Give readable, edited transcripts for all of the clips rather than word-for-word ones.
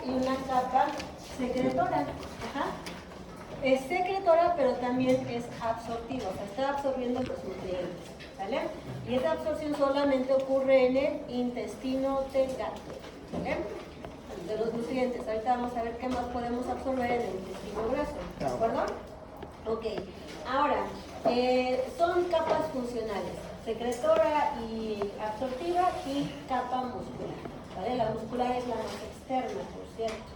y una capa secretora. Ajá. Es secretora, pero también es absortiva, o sea, está absorbiendo los nutrientes, ¿vale? Y esa absorción solamente ocurre en el intestino del gato, ¿vale? De los nutrientes. Ahorita vamos a ver qué más podemos absorber en el intestino grueso, ¿de acuerdo? Ok, ahora, son capas funcionales, secretora y absortiva y capa muscular, ¿vale? La muscular es la más externa, por cierto,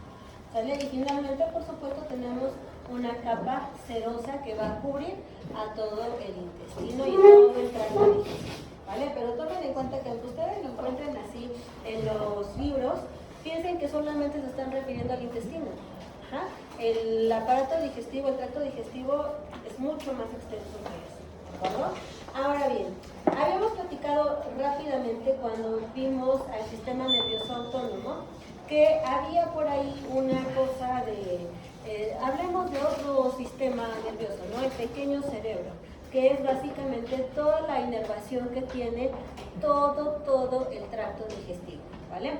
¿vale? Y finalmente, por supuesto, tenemos una capa serosa que va a cubrir a todo el intestino y todo el tracto digestivo, ¿vale? Pero tomen en cuenta que aunque ustedes lo encuentren así en los libros, piensen que solamente se están refiriendo al intestino. Ajá. El aparato digestivo, el tracto digestivo es mucho más extenso que eso, ¿de acuerdo? Ahora bien, habíamos platicado rápidamente cuando vimos al sistema nervioso autónomo que había por ahí una cosa de, hablemos de otro sistema nervioso, ¿no? El pequeño cerebro, que es básicamente toda la inervación que tiene todo el tracto digestivo, ¿vale?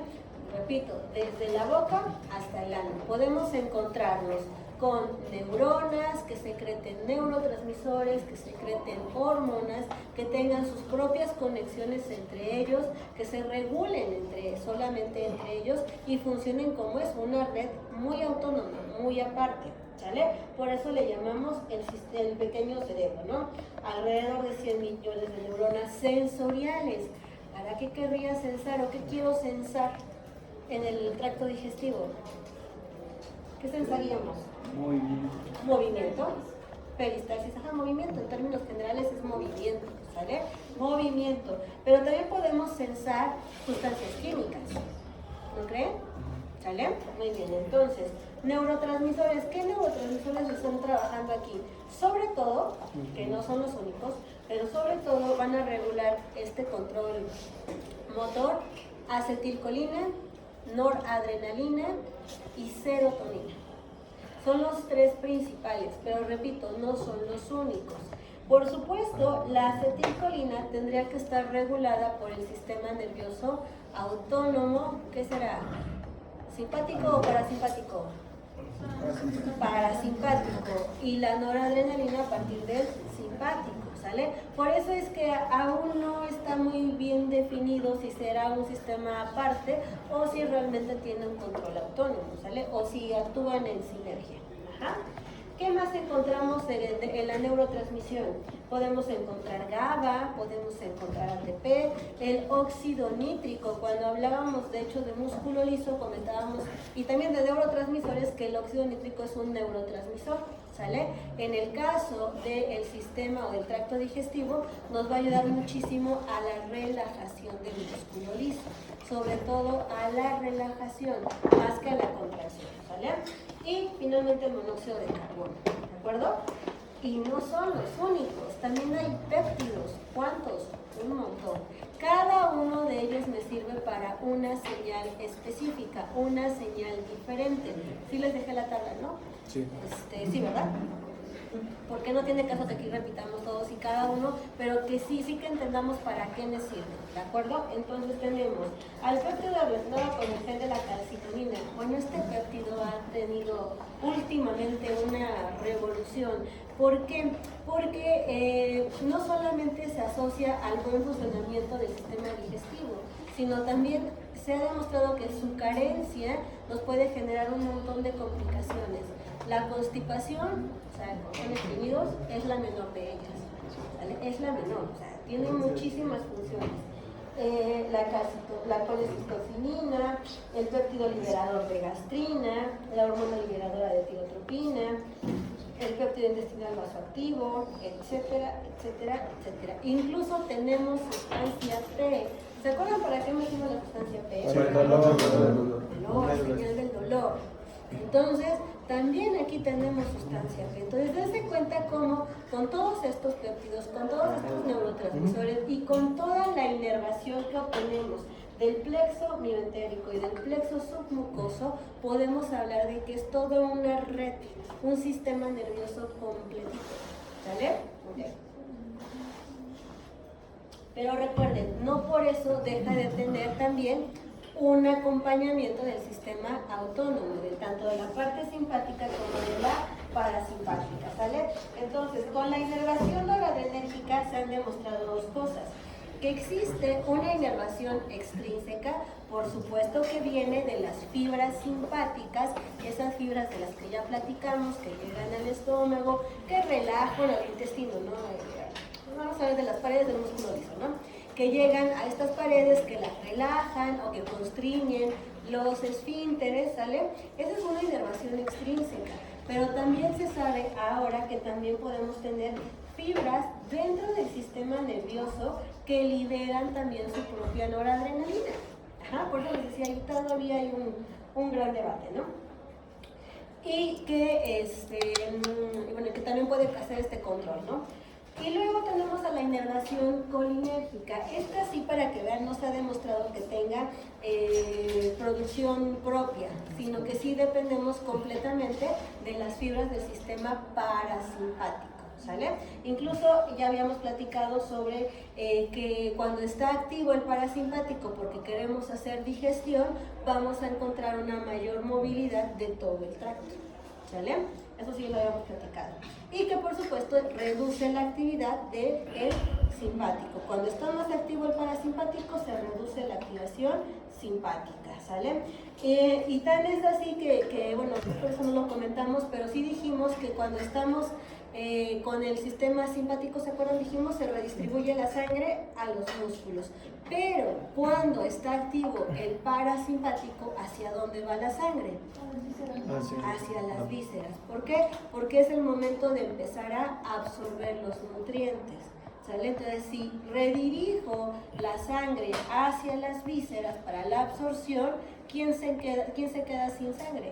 Repito, desde la boca hasta el ano. Podemos encontrarnos con neuronas que secreten neurotransmisores, que secreten hormonas, que tengan sus propias conexiones entre ellos, que se regulen solamente entre ellos y funcionen como es una red muy autónoma, muy aparte, ¿sale? Por eso le llamamos el pequeño cerebro, ¿no? Alrededor de 100 millones de neuronas sensoriales. ¿Para qué querría censar o qué quiero censar en el tracto digestivo? ¿Qué sensaríamos? Movimiento. Peristalsis, ajá, movimiento. En términos generales es movimiento, ¿sale? Movimiento. Pero también podemos censar sustancias químicas, ¿no creen? ¿Sale? Muy bien, entonces, neurotransmisores. ¿Qué neurotransmisores están trabajando aquí? Sobre todo, que no son los únicos, pero sobre todo van a regular este control motor, acetilcolina, noradrenalina y serotonina. Son los tres principales, pero repito, no son los únicos. Por supuesto, la acetilcolina tendría que estar regulada por el sistema nervioso autónomo. ¿Qué será? ¿Simpático o parasimpático? Parasimpático. Y la noradrenalina a partir del simpático, ¿sale? Por eso es que aún no está muy bien definido si será un sistema aparte o si realmente tiene un control autónomo, ¿sale? O si actúan en sinergia. Ajá. ¿Qué más encontramos en la neurotransmisión? Podemos encontrar GABA, podemos encontrar ATP, el óxido nítrico. Cuando hablábamos de hecho de músculo liso comentábamos, y también de neurotransmisores, que el óxido nítrico es un neurotransmisor, ¿sale? En el caso del sistema o del tracto digestivo nos va a ayudar muchísimo a la relajación del músculo liso, sobre todo a la relajación más que a la contracción, ¿sale? Y finalmente el monóxido de carbono, ¿de acuerdo? Y no son los únicos, también hay péptidos. ¿Cuántos? Un montón. Cada uno de ellos me sirve para una señal específica, una señal diferente. Sí les dejé la tabla, ¿no? Sí. Sí, ¿verdad? Porque no tiene caso que aquí repitamos todos y cada uno, pero que sí que entendamos para qué me sirve, ¿de acuerdo? Entonces tenemos al péptido relacionado con el gen de la calcitonina. Bueno, este péptido ha tenido últimamente una revolución. ¿Por qué? Porque no solamente se asocia al buen funcionamiento del sistema digestivo, sino también se ha demostrado que su carencia nos puede generar un montón de complicaciones. La constipación, o sea, con estreñidos, es la menor de ellas, ¿vale? Es la menor, o sea, tiene muchísimas funciones. La colecistocinina, el péptido liberador de gastrina, la hormona liberadora de tirotropina, el péptido intestinal vasoactivo, etcétera, etcétera, etcétera. Incluso tenemos sustancia P. ¿Se acuerdan para qué metimos la sustancia P? Para el dolor. Dolor, señal del dolor. Entonces, también aquí tenemos sustancia P. Entonces, dense cuenta cómo con todos estos péptidos, con todos estos neurotransmisores y con toda la inervación que obtenemos del plexo mioentérico y del plexo submucoso, podemos hablar de que es toda una red, un sistema nervioso completito. ¿Sale? Okay. Pero recuerden, no por eso deja de tener también un acompañamiento del sistema autónomo, tanto de la parte simpática como de la parasimpática, ¿sale? Entonces, con la inervación noradrenérgica se han demostrado dos cosas. Que existe una inervación extrínseca, por supuesto que viene de las fibras simpáticas, esas fibras de las que ya platicamos, que llegan al estómago, que relajan al intestino, ¿no? Vamos a ver de las paredes del músculo liso, ¿no? Que llegan a estas paredes, que las relajan o que constriñen los esfínteres, ¿sale? Esa es una inervación extrínseca, pero también se sabe ahora que también podemos tener fibras dentro del sistema nervioso que liberan también su propia noradrenalina. Ajá, por eso les decía, ahí todavía hay un gran debate, ¿no? Y que, bueno, que también puede hacer este control, ¿no? Y luego tenemos a la inervación colinérgica. Esta sí, para que vean, no se ha demostrado que tenga producción propia, sino que sí dependemos completamente de las fibras del sistema parasimpático. ¿Sale? Incluso ya habíamos platicado sobre que cuando está activo el parasimpático porque queremos hacer digestión, vamos a encontrar una mayor movilidad de todo el tracto. ¿Sale? Eso sí lo habíamos platicado. Y que por supuesto reduce la actividad del simpático. Cuando está más activo el parasimpático se reduce la activación simpática, ¿sale? Y tal es así que bueno, por eso no lo comentamos, pero sí dijimos que cuando estamos con el sistema simpático, ¿se acuerdan? Dijimos, se redistribuye la sangre a los músculos. Pero cuando está activo el parasimpático, ¿hacia dónde va la sangre? Hacia las vísceras. ¿Por qué? Porque es el momento de empezar a absorber los nutrientes. ¿Sale? Entonces, si redirijo la sangre hacia las vísceras para la absorción, ¿quién se queda sin sangre?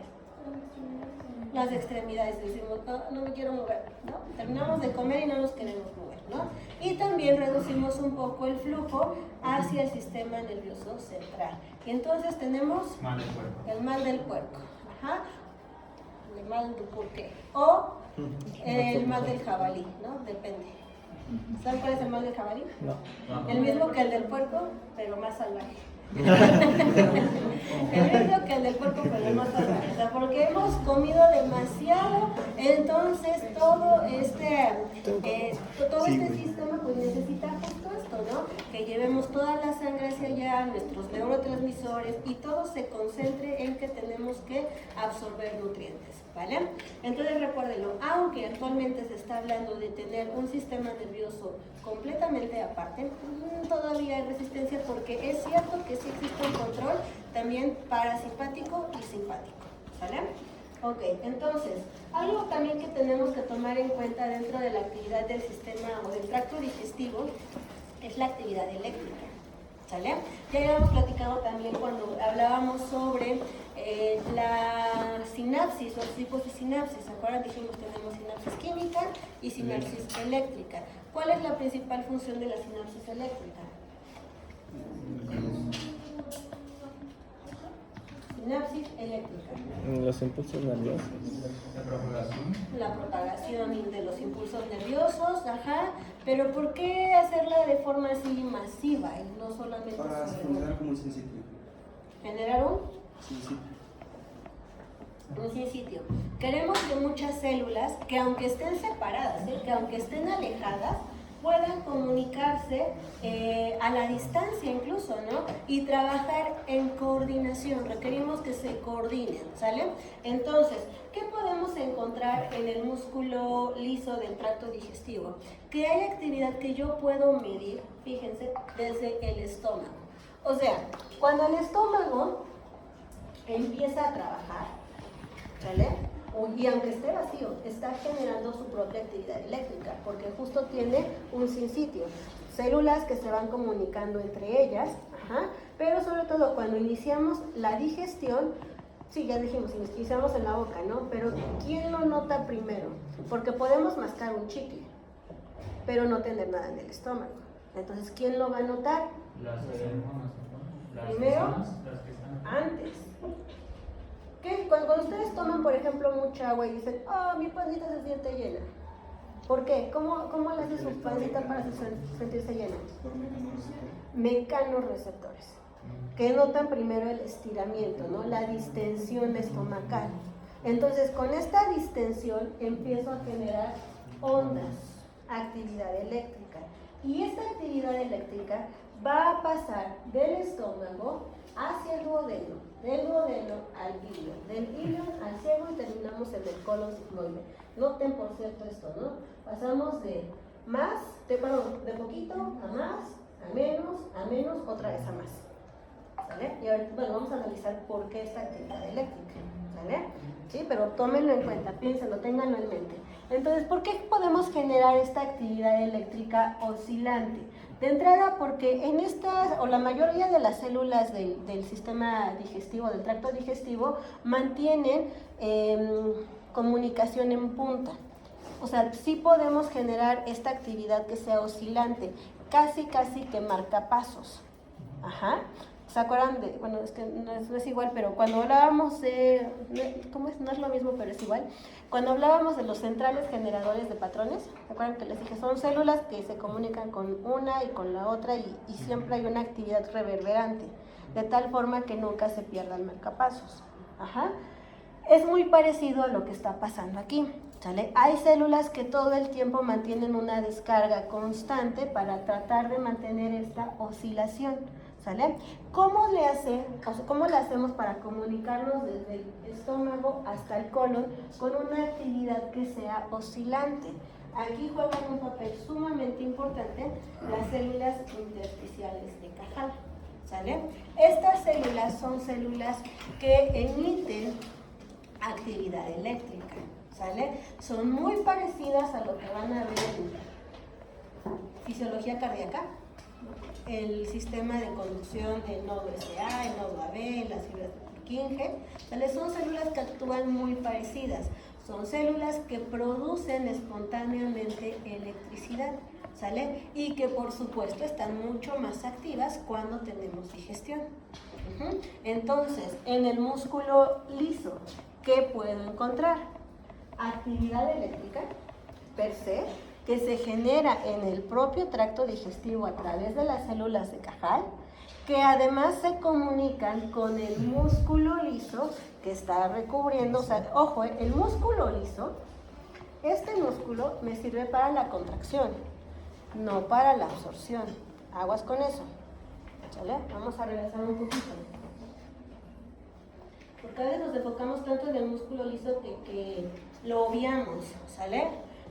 Las extremidades. Decimos, no me quiero mover, ¿no? Terminamos de comer y no nos queremos mover, ¿no? Y también reducimos un poco el flujo hacia el sistema nervioso central. Y entonces tenemos el mal del puerco. Ajá. El mal del purqué. O el mal del jabalí, ¿no? Depende. ¿Saben cuál es el mal del jabalí? No. El mismo que el del puerco, pero más salvaje. El mismo que el del puerco, pero más salvaje. O sea, porque hemos comido demasiado, entonces todo este sistema pues necesita justo esto, ¿no? Que llevemos toda la sangre hacia allá, nuestros neurotransmisores, y todo se concentre en que tenemos que absorber nutrientes, ¿vale? Entonces recuérdenlo, aunque actualmente se está hablando de tener un sistema nervioso completamente aparte, todavía hay resistencia porque es cierto que sí existe un control también parasimpático y simpático, ¿vale? Ok, entonces, algo también que tenemos que tomar en cuenta dentro de la actividad del sistema o del tracto digestivo es la actividad eléctrica, ¿sale? Ya habíamos platicado también cuando hablábamos sobre la sinapsis, los tipos de sinapsis. ¿Se acuerdan? Dijimos que tenemos sinapsis química y sinapsis eléctrica. ¿Cuál es la principal función de la sinapsis eléctrica? Sinapsis eléctrica. Los impulsos nerviosos. La propagación de los impulsos nerviosos, ajá. Pero ¿por qué hacerla de forma así masiva y no solamente para generar como un sinsitio? ¿Generar un sinsitio? Queremos que muchas células, que aunque estén separadas, que aunque estén alejadas, puedan comunicarse a la distancia incluso, ¿no? Y trabajar en coordinación. Requerimos que se coordinen, ¿sale? Entonces, ¿qué podemos encontrar en el músculo liso del tracto digestivo? Que hay actividad que yo puedo medir, fíjense, desde el estómago. O sea, cuando el estómago empieza a trabajar, ¿sale? Y aunque esté vacío, está generando su propia actividad eléctrica, porque justo tiene un sinsitio, células que se van comunicando entre ellas, ajá, pero sobre todo cuando iniciamos la digestión, sí, ya dijimos, iniciamos en la boca, ¿no? Pero ¿quién lo nota primero? Porque podemos mascar un chicle, pero no tener nada en el estómago. Entonces, ¿quién lo va a notar? Primero, antes. ¿Qué? Cuando ustedes toman, por ejemplo, mucha agua y dicen, oh, mi pancita se siente llena. ¿Por qué? ¿Cómo le hace su pancita para sentirse llena? Mecanorreceptores. que notan primero el estiramiento, ¿no? La distensión estomacal. Entonces, con esta distensión empiezo a generar ondas, actividad eléctrica. Y esta actividad eléctrica va a pasar del estómago hacia el duodeno, del duodeno al ilion, del ilion al ciego y terminamos en el colon sigmoide. Noten, por cierto, esto, ¿no? Pasamos de poquito a más, a menos, otra vez a más. ¿Sale? Y ahorita, bueno, vamos a analizar por qué esta actividad eléctrica. ¿Sale? Sí, pero tómenlo en cuenta, piénsenlo, ténganlo en mente. Entonces, ¿por qué podemos generar esta actividad eléctrica oscilante? De entrada, porque en estas, o la mayoría de las células del sistema digestivo, del tracto digestivo, mantienen comunicación en punta. O sea, sí podemos generar esta actividad que sea oscilante, casi que marcapasos. Ajá. ¿Se acuerdan de, bueno, es que no es igual, pero cuando hablábamos de, ¿cómo es? No es lo mismo, pero es igual. Cuando hablábamos de los centrales generadores de patrones, ¿se acuerdan que les dije? Son células que se comunican con una y con la otra y siempre hay una actividad reverberante, de tal forma que nunca se pierdan marcapasos. Ajá. Es muy parecido a lo que está pasando aquí, ¿sale? Hay células que todo el tiempo mantienen una descarga constante para tratar de mantener esta oscilación, ¿sale? ¿Cómo le hacemos para comunicarnos desde el estómago hasta el colon con una actividad que sea oscilante? Aquí juegan un papel sumamente importante las células intersticiales de Cajal, ¿sale? Estas células son células que emiten actividad eléctrica, ¿sale? Son muy parecidas a lo que van a ver en fisiología cardíaca, el sistema de conducción del nodo SA, el nodo AB, las fibras de Purkinje, ¿sale? Son células que actúan muy parecidas, son células que producen espontáneamente electricidad, ¿sale? Y que por supuesto están mucho más activas cuando tenemos digestión. Entonces, en el músculo liso, ¿qué puedo encontrar? Actividad eléctrica per se, que se genera en el propio tracto digestivo a través de las células de Cajal, que además se comunican con el músculo liso que está recubriendo, o sea, ojo, el músculo liso, este músculo me sirve para la contracción, no para la absorción. Aguas con eso, ¿sale? Vamos a regresar un poquito. Porque a veces nos enfocamos tanto en el músculo liso que lo obviamos, ¿sale?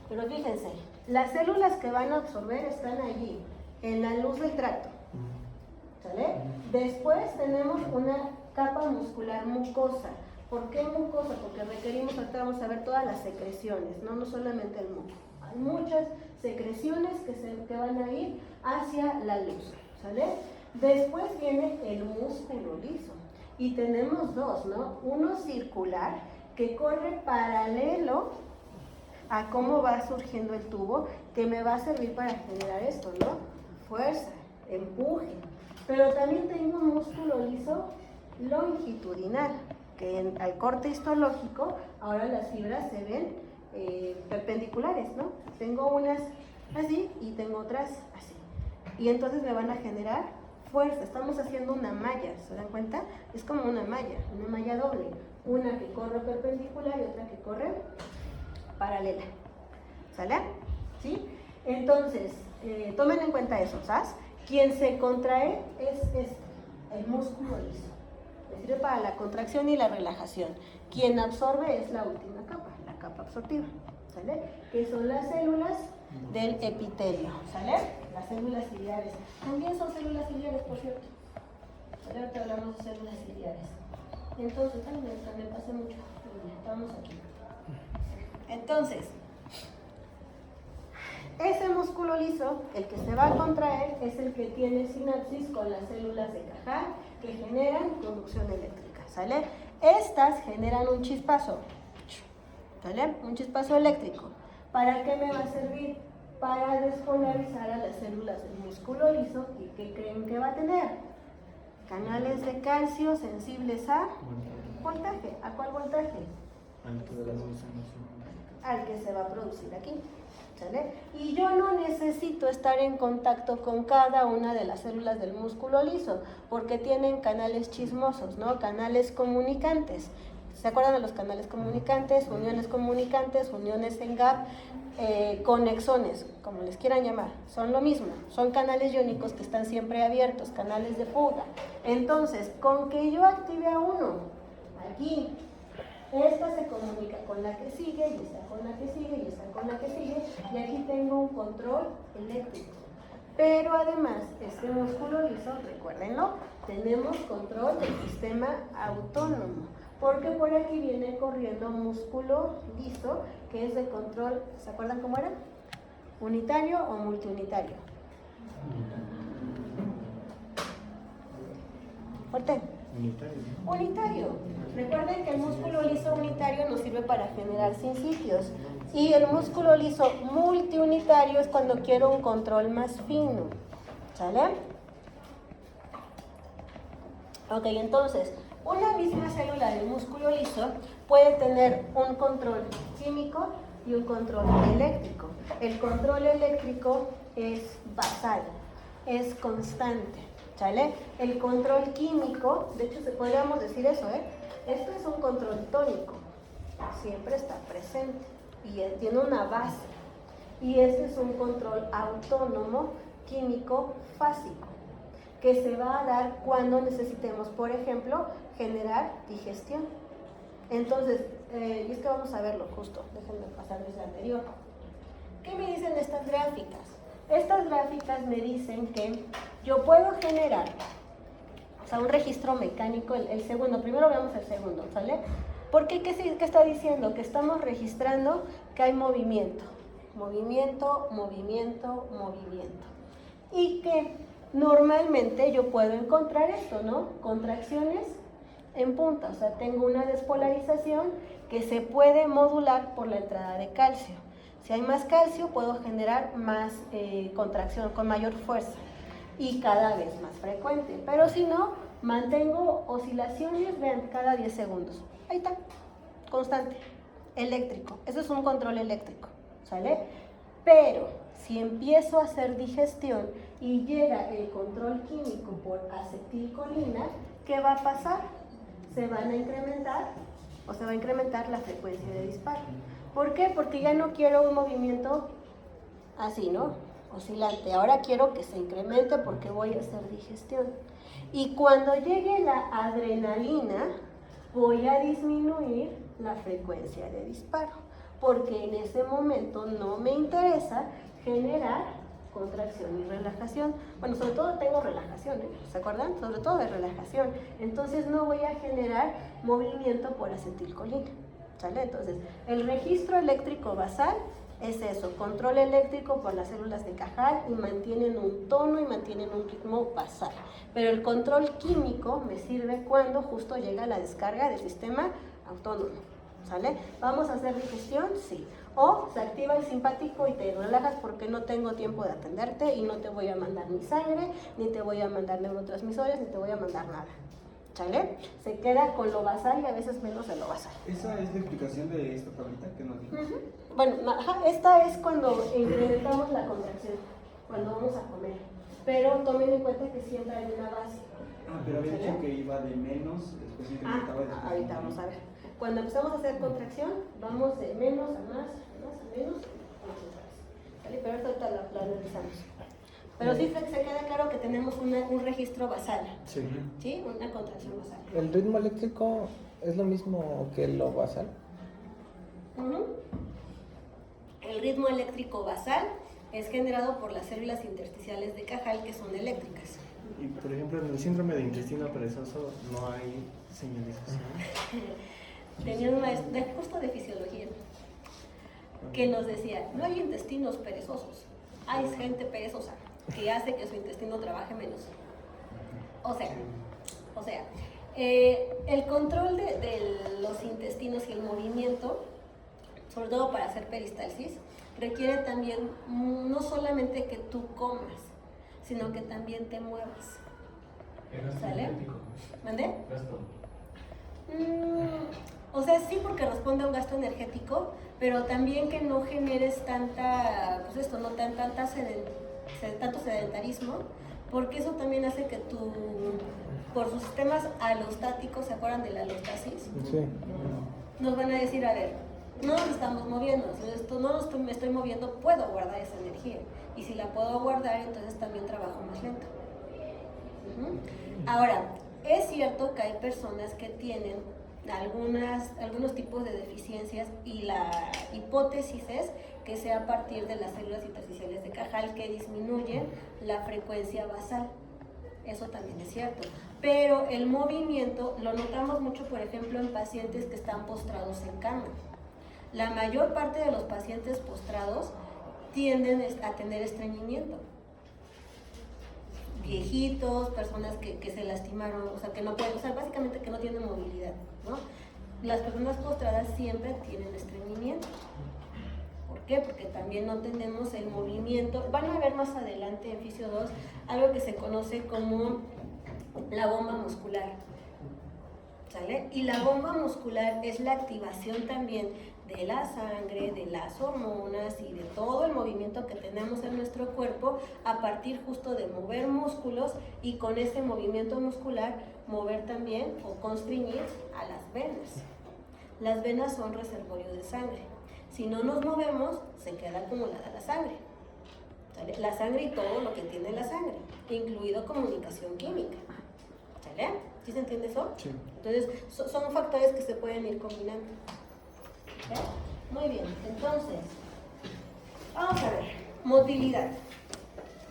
Pero fíjense, las células que van a absorber están allí, en la luz del tracto, ¿sale? Después tenemos una capa muscular mucosa. ¿Por qué mucosa? Porque requerimos, ahorita vamos a ver todas las secreciones, no solamente el muco. Hay muchas secreciones que van a ir hacia la luz, ¿sale? Después viene el músculo liso. Y tenemos dos, ¿no? Uno circular, que corre paralelo a cómo va surgiendo el tubo, que me va a servir para generar esto, ¿no? Fuerza, empuje. Pero también tengo un músculo liso longitudinal, que al corte histológico, ahora las fibras se ven perpendiculares, ¿no? Tengo unas así y tengo otras así. Y entonces me van a generar fuerza. Estamos haciendo una malla, ¿se dan cuenta? Es como una malla doble. Una que corre perpendicular y otra que corre paralela. ¿Sale? ¿Sí? Entonces, tomen en cuenta eso, ¿sabes? Quien se contrae es el músculo liso. Le sirve para la contracción y la relajación. Quien absorbe es la última capa, la capa absortiva, ¿sale? Que son las células del epitelio, ¿sale? Las células ciliares. También son células ciliares, por cierto. ¿Sale? Ahorita hablamos de células ciliares. Entonces, también pasa mucho. Estamos aquí. Entonces, ese músculo liso, el que se va a contraer, es el que tiene sinapsis con las células de Cajal que generan conducción eléctrica, ¿sale? Estas generan un chispazo, ¿sale? Un chispazo eléctrico. ¿Para qué me va a servir? Para despolarizar a las células del músculo liso y ¿qué creen que va a tener? Canales de calcio sensibles a voltaje. ¿A cuál voltaje? Al que de las dos Al que se va a producir aquí. ¿sale? Y yo no necesito estar en contacto con cada una de las células del músculo liso, porque tienen canales chismosos, ¿no? Canales comunicantes. ¿Se acuerdan de los canales comunicantes? Uniones en gap, conexones, como les quieran llamar, son lo mismo, son canales iónicos que están siempre abiertos, canales de fuga. Entonces, con que yo active a uno, aquí, esta se comunica con la que sigue, y esta con la que sigue, y esta con la que sigue, y aquí tengo un control eléctrico. Pero además, este músculo liso, recuérdenlo, tenemos control del sistema autónomo, porque por aquí viene corriendo músculo liso, que es de control, ¿se acuerdan cómo era? ¿Unitario o multiunitario? Fuerte. Unitario. Recuerden que el músculo liso unitario nos sirve para generar sincitios, y el músculo liso multiunitario es cuando quiero un control más fino, ¿sale? Ok, entonces, una misma célula del músculo liso puede tener un control químico y un control eléctrico. El control eléctrico es basal, es constante, ¿sale? El control químico, de hecho podríamos decir eso, esto es un control tónico, siempre está presente y tiene una base. Y este es un control autónomo químico fásico, que se va a dar cuando necesitemos, por ejemplo, generar digestión. Entonces, y es que vamos a verlo justo, déjenme pasar desde la anterior. ¿Qué me dicen estas gráficas? Estas gráficas me dicen que yo puedo generar, o sea, un registro mecánico, el segundo, primero veamos el segundo, ¿sale? Porque, ¿qué está diciendo? Que estamos registrando que hay movimiento, movimiento, movimiento, movimiento. Y que normalmente yo puedo encontrar esto, ¿no? Contracciones en punta, o sea, tengo una despolarización que se puede modular por la entrada de calcio. Si hay más calcio, puedo generar más contracción con mayor fuerza y cada vez más frecuente. Pero si no, mantengo oscilaciones, vean, cada 10 segundos. Ahí está, constante, eléctrico. Eso es un control eléctrico, ¿sale? Pero si empiezo a hacer digestión y llega el control químico por acetilcolina, ¿qué va a pasar? Se van a incrementar, o se va a incrementar la frecuencia de disparo. ¿Por qué? Porque ya no quiero un movimiento así, ¿no? Oscilante. Ahora quiero que se incremente porque voy a hacer digestión. Y cuando llegue la adrenalina, voy a disminuir la frecuencia de disparo, porque en ese momento no me interesa generar contracción y relajación. Bueno, sobre todo tengo relajación, ¿se acuerdan? Sobre todo de relajación. Entonces no voy a generar movimiento por acetilcolina, ¿sale? Entonces, el registro eléctrico basal es eso, control eléctrico por las células de Cajal y mantienen un tono y mantienen un ritmo basal. Pero el control químico me sirve cuando justo llega la descarga del sistema autónomo, ¿sale? ¿Vamos a hacer digestión? Sí. O se activa el simpático y te relajas porque no tengo tiempo de atenderte y no te voy a mandar ni sangre, ni te voy a mandar neurotransmisores, ni te voy a mandar nada, ¿sale? Se queda con lo basal y a veces menos de lo basal. ¿Esa es la explicación de esta tablita que nos dijo? Bueno, esta es cuando incrementamos la contracción, cuando vamos a comer. Pero tomen en cuenta que siempre hay una base. Pero había dicho que iba de menos, después incrementaba y después... Ahorita vamos a ver. Cuando empezamos a hacer contracción, vamos de menos a más, a menos, ¿vale? Pero ahorita la revisamos. Pero sí se queda claro que tenemos un registro basal. Sí. ¿Sí? Una contracción basal. ¿El ritmo eléctrico es lo mismo que lo basal? El ritmo eléctrico basal es generado por las células intersticiales de Cajal, que son eléctricas. Y por ejemplo, en el síndrome de intestino perezoso no hay señalización. Tenía un maestro, justo de fisiología, que nos decía, no hay intestinos perezosos, hay gente perezosa que hace que su intestino trabaje menos. O sea, el control de los intestinos y el movimiento, sobre todo para hacer peristalsis, requiere también no solamente que tú comas, sino que también te muevas. ¿Sale? ¿Mandé? O sea, sí, porque responde a un gasto energético, pero también que no generes tanta, pues esto, no tanto sedentarismo, porque eso también hace que por sus sistemas alostáticos, ¿se acuerdan de la alostasis? Sí. Nos van a decir, a ver, no nos estamos moviendo, si me estoy moviendo, puedo guardar esa energía, y si la puedo guardar, entonces también trabajo más lento. Ahora, es cierto que hay personas que tienen algunos tipos de deficiencias, y la hipótesis es que sea a partir de las células intersticiales de Cajal que disminuyen la frecuencia basal. Eso también es cierto. Pero el movimiento lo notamos mucho, por ejemplo, en pacientes que están postrados en cama. La mayor parte de los pacientes postrados tienden a tener estreñimiento. Viejitos, personas que se lastimaron, o sea, que no pueden, o sea, básicamente que no tienen movilidad, ¿no? Las personas postradas siempre tienen estreñimiento. ¿Por qué? Porque también no tenemos el movimiento. Van a ver más adelante en Fisio 2 algo que se conoce como la bomba muscular, ¿sale? Y la bomba muscular es la activación también de la sangre, de las hormonas y de todo el movimiento que tenemos en nuestro cuerpo a partir justo de mover músculos, y con ese movimiento muscular mover también o constriñir a las venas. Las venas son reservorio de sangre. Si no nos movemos, se queda acumulada la sangre. ¿Sale? La sangre y todo lo que tiene la sangre, incluido comunicación química. ¿Sale? ¿Sí se entiende eso? Sí. Entonces, son factores que se pueden ir combinando. ¿Okay? Muy bien, entonces, vamos a ver, motilidad.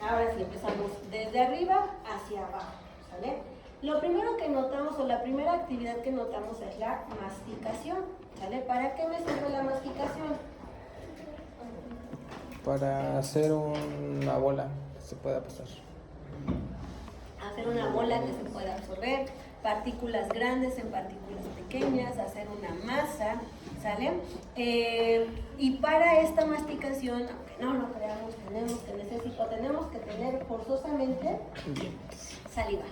Ahora sí, empezamos desde arriba hacia abajo, ¿sale? Lo primero que notamos, o la primera actividad que notamos, es la masticación, ¿sale? ¿Para qué me sirve la masticación? Para hacer una bola que se pueda pasar. Hacer una bola que se pueda absorber, partículas grandes en partículas pequeñas, hacer una masa, ¿sale? Y para esta masticación, aunque no lo creamos, tenemos que tener forzosamente saliva,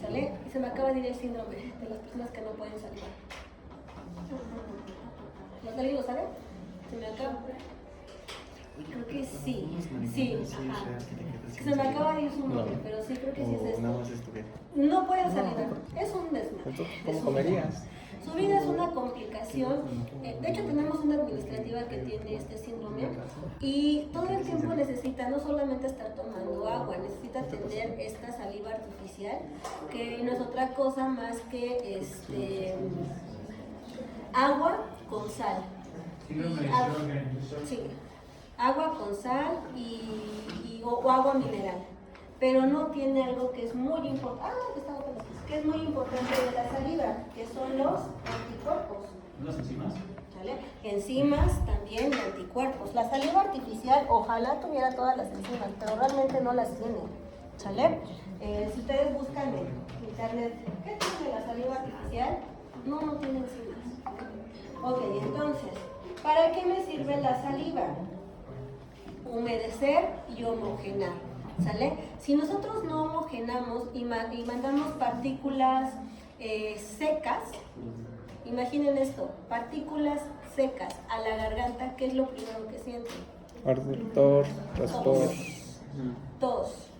¿sale? Y se me acaba de ir el síndrome de las personas que no pueden salivar. ¿Alguien lo sabe? Se me acaba. Creo que sí, ajá. Se me acaba de ir su nombre, pero sí creo que sí es Nada más esto. estudiar. No puede salivar, es un desmadre. Entonces, Es ¿cómo un comerías? desmadre. Su vida es una complicación. De hecho, tenemos una administrativa que tiene este síndrome, y todo el tiempo necesita no solamente estar tomando agua, necesita tener esta saliva artificial, que no es otra cosa más que agua con sal. Sí, agua con sal o agua mineral, pero no tiene algo que es muy importante, que es muy importante de la saliva, que son los anticuerpos. ¿Las enzimas? ¿Sale? Enzimas también y anticuerpos. La saliva artificial ojalá tuviera todas las enzimas, pero realmente no las tiene. ¿Sale? Si ustedes buscan en internet, ¿qué tiene la saliva artificial? No tiene enzimas. Ok, entonces, ¿para qué me sirve la saliva? Humedecer y homogenar, ¿sale? Si nosotros no homogenamos y mandamos partículas secas, imaginen esto, partículas secas a la garganta, ¿qué es lo primero que sienten? Ardor, raspor. Tos,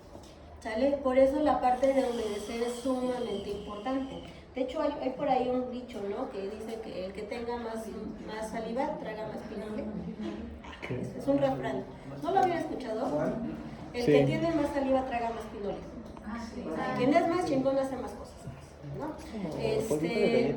¿sale? Por eso la parte de humedecer es sumamente importante. De hecho, hay por ahí un dicho, ¿no? Que dice que el que tenga más saliva traga más pinole. Es un refrán. ¿No lo habían escuchado? El que tiene más saliva traga más pinole. O sea, quien es más chingón hace más cosas, ¿no?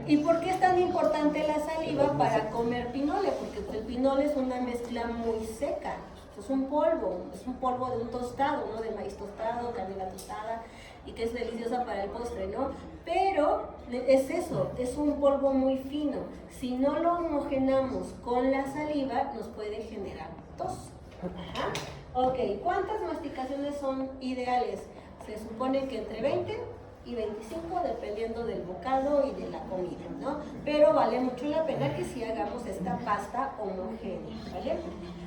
¿Y por qué es tan importante la saliva para comer pinole? Porque el pinole es una mezcla muy seca. Es un polvo de un tostado, ¿no? De maíz tostado, canela tostada, y que es deliciosa para el postre, ¿no? Pero es eso, es un polvo muy fino. Si no lo homogenamos con la saliva, nos puede generar tos. Ajá. Ok, ¿cuántas masticaciones son ideales? Se supone que entre 20 y 25, dependiendo del bocado y de la comida, ¿no? Pero vale mucho la pena que sí hagamos esta pasta homogénea, ¿vale?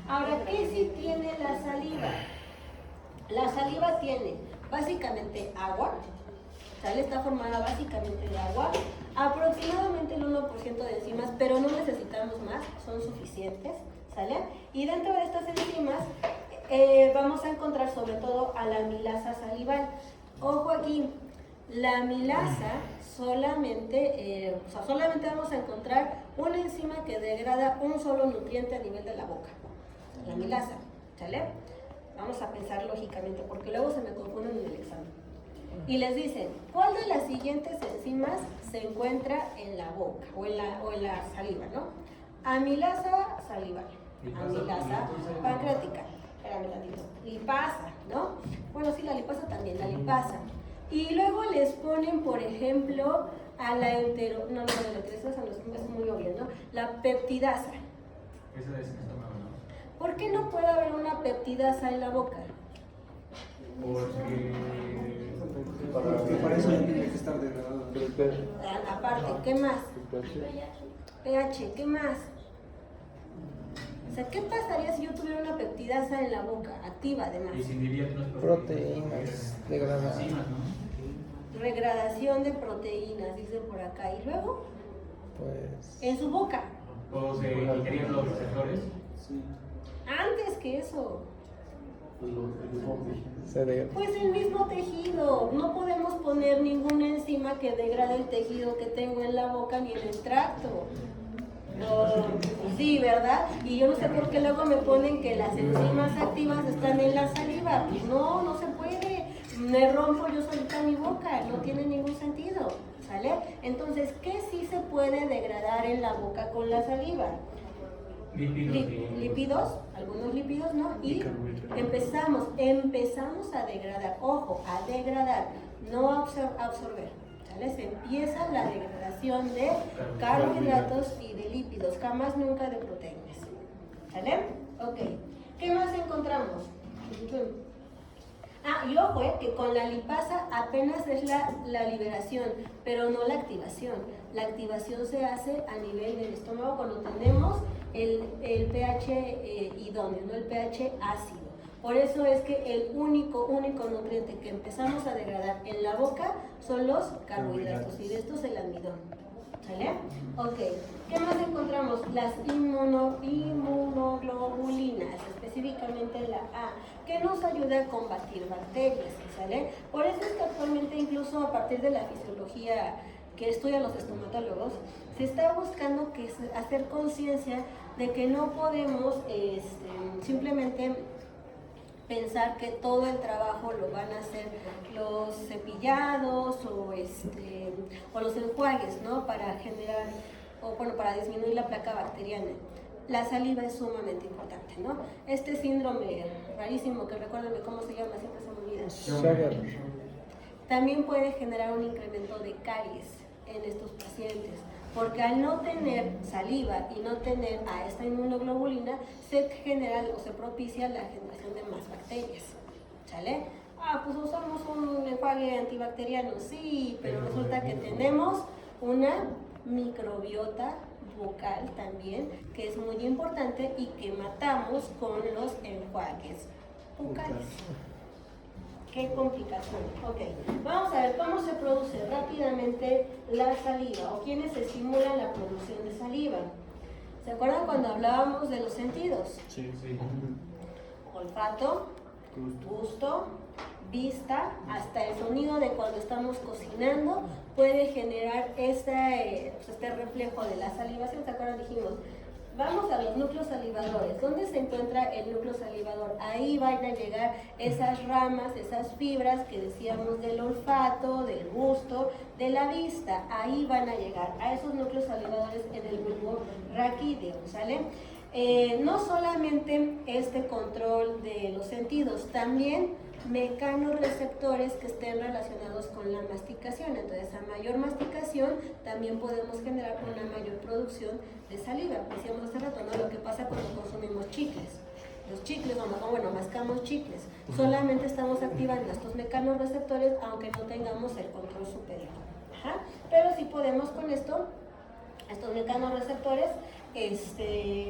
Ahora, ¿qué sí tiene la saliva? La saliva tiene básicamente agua, ¿sale? Está formada básicamente de agua, aproximadamente el 1% de enzimas, pero no necesitamos más, son suficientes, ¿sale? Y dentro de estas enzimas vamos a encontrar sobre todo a la amilasa salival. Ojo aquí, la amilasa solamente vamos a encontrar una enzima que degrada un solo nutriente a nivel de la boca, la amilasa, ¿sale? Vamos a pensar lógicamente, porque luego se me confunden en el examen. Y les dicen, ¿cuál de las siguientes enzimas se encuentra en la boca o en la saliva, ¿no? Amilasa salival, amilasa pancreática, espérame tantito, lipasa, ¿no? Bueno, sí, la lipasa también, la lipasa. Y luego les ponen, por ejemplo, a la la enteroterasa es muy obvio, ¿no? La peptidasa. Esa es estómago, ¿no? ¿Por qué no puede haber una peptidasa en la boca? Porque para eso tiene que estar degradado. Aparte, ¿qué más? pH, ¿qué más? O sea, ¿qué pasaría si yo tuviera una peptidasa en la boca, activa además? Y sin diría unas Proteínas degradadas. enzimas, ¿no? Regradación de proteínas, dicen por acá. ¿Y luego? Pues. En su boca. O se ingerían los receptores. Sí. Antes que eso. Se degrada. Pues el mismo tejido. No podemos poner ninguna enzima que degrade el tejido que tengo en la boca ni en el tracto. No, sí, ¿verdad? Y yo no sé por qué luego me ponen que las enzimas activas están en la saliva. Pues no, no se puede. Me rompo yo solita mi boca, no tiene ningún sentido, ¿sale? Entonces, ¿qué sí se puede degradar en la boca con la saliva? Lípidos, algunos lípidos, ¿no? Y empezamos a degradar, ojo, a degradar, no a absorber, ¿sale? Se empieza la degradación de carbohidratos y de lípidos, jamás nunca de proteínas, ¿sale? Ok, ¿qué más encontramos? Y ojo, que con la lipasa apenas es la liberación, pero no la activación. La activación se hace a nivel del estómago cuando tenemos el pH idóneo, no el pH ácido. Por eso es que el único nutriente que empezamos a degradar en la boca son los carbohidratos, y de estos el almidón. ¿Sale? Ok, ¿qué más encontramos? Las inmunoglobulinas, específicamente la A, que nos ayuda a combatir bacterias, ¿sale? Por eso es que actualmente, incluso a partir de la fisiología que estudian los estomatólogos, se está buscando hacer conciencia de que no podemos simplemente pensar que todo el trabajo lo van a hacer los cepillados o los enjuagues, ¿no? Para generar, para disminuir la placa bacteriana. La saliva es sumamente importante, ¿no? Este síndrome rarísimo, que recuérdenme cómo se llama, siempre se me olvida. Sugar. También puede generar un incremento de caries en estos pacientes, porque al no tener saliva y no tener a esta inmunoglobulina, se genera o se propicia la generación de más bacterias, ¿sale? Pues usamos un enjuague antibacteriano, sí, pero resulta que tenemos una microbiota bucal también, que es muy importante y que matamos con los enjuagues bucales. Qué complicación. Ok, vamos a ver cómo se produce rápidamente la saliva o quiénes estimulan la producción de saliva. ¿Se acuerdan cuando hablábamos de los sentidos? Sí. Olfato, gusto, vista, hasta el sonido de cuando estamos cocinando puede generar este reflejo de la salivación. ¿Se acuerdan? Dijimos, vamos a los núcleos salivadores. ¿Dónde se encuentra el núcleo salivador? Ahí van a llegar esas ramas, esas fibras que decíamos del olfato, del gusto, de la vista. Ahí van a llegar a esos núcleos salivadores en el bulbo raquídeo, ¿sale? No solamente este control de los sentidos, también mecanorreceptores que estén relacionados con la masticación. Entonces, a mayor masticación también podemos generar una mayor producción de saliva. Decíamos hace rato, ¿no? Lo que pasa cuando consumimos chicles. Los chicles, mascamos chicles. Solamente estamos activando estos mecanorreceptores, aunque no tengamos el control superior. Pero sí podemos con estos mecanorreceptores,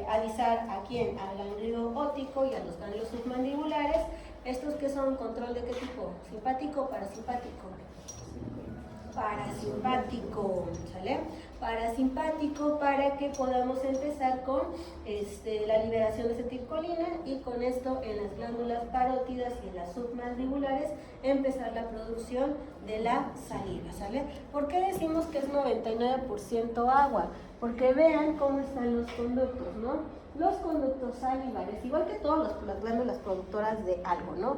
avisar a quién, al ganglio óptico y a los ganglios submandibulares. ¿Estos que son control de qué tipo? ¿Simpático o parasimpático? parasimpático, ¿sale? Parasimpático para que podamos empezar con la liberación de acetilcolina y con esto en las glándulas parótidas y en las submandibulares empezar la producción de la saliva, ¿sale? ¿Por qué decimos que es 99% agua? Porque vean cómo están los conductos, ¿no? Los conductos salivares, igual que todas las glándulas productoras de algo, ¿no?